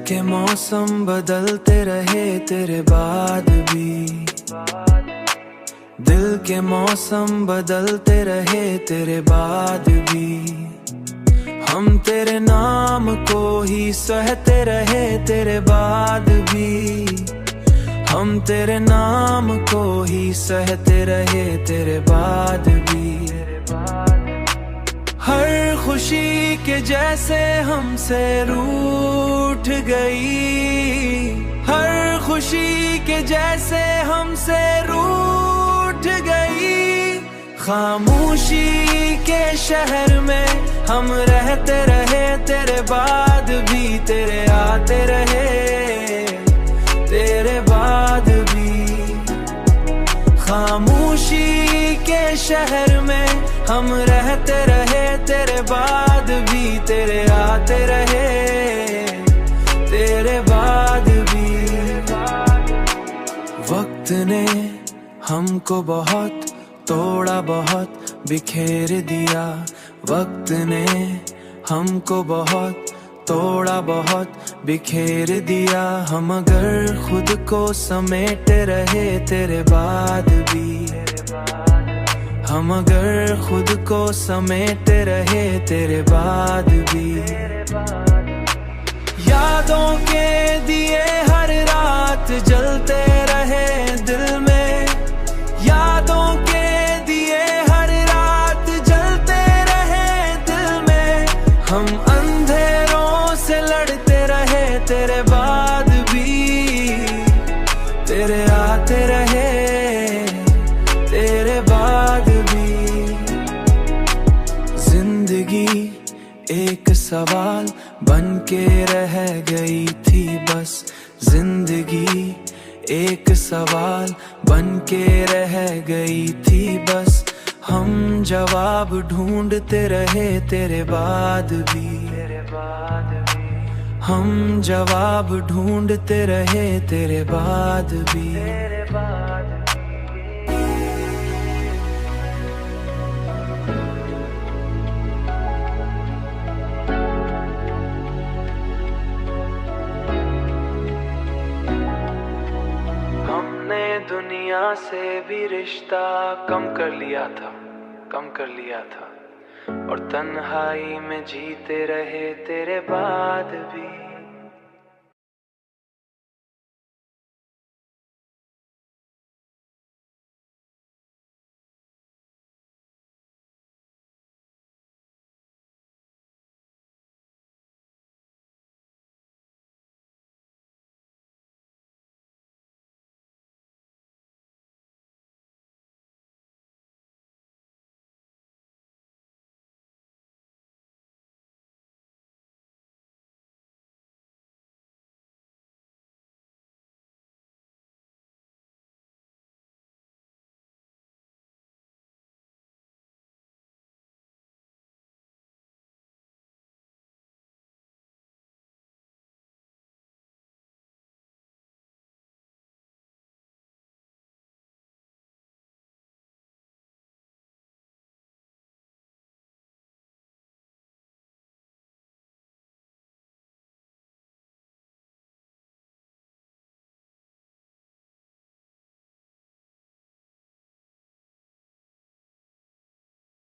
के मौसम बदलते रहे तेरे बाद भी, दिल के मौसम बदलते रहे तेरे बाद भी। हम तेरे नाम को ही सहते रहे तेरे बाद भी, हम तेरे नाम को ही सहते रहे तेरे बाद भी। हर खुशी के जैसे हमसे रूठ गई, हर खुशी के जैसे हमसे रूठ गई। खामोशी के शहर में हम रहते रहे तेरे बाद भी, तेरे आते रहे तेरे बाद भी। खामोशी के शहर में हम रहते रहे तेरे बाद भी, तेरे आते रहे तेरे बाद भी। वक्त ने हमको बहुत तोड़ा, बहुत बिखेर दिया। वक्त ने हमको बहुत तोड़ा, बहुत बिखेर दिया। हम अगर खुद को समेटे रहे तेरे बाद भी, हम अगर खुद को समेटे रहे तेरे बाद भी। यादों के दिए हर रात जलते रहे दिल में, यादों के दिए हर रात जलते रहे दिल में। हम अंधेरों से लड़ते रहे तेरे बाद भी, तेरे आते रहे तेरे बाद भी। जिंदगी एक सवाल बन के रह गई थी बस, जिंदगी एक सवाल बन के रह गई थी बस। हम जवाब ढूंढते रहे तेरे बाद भी, हम जवाब ढूंढते रहे तेरे बाद भी। हमने दुनिया से भी रिश्ता कम कर लिया था, कम कर लिया था। और तन्हाई में जीते रहे तेरे बाद भी।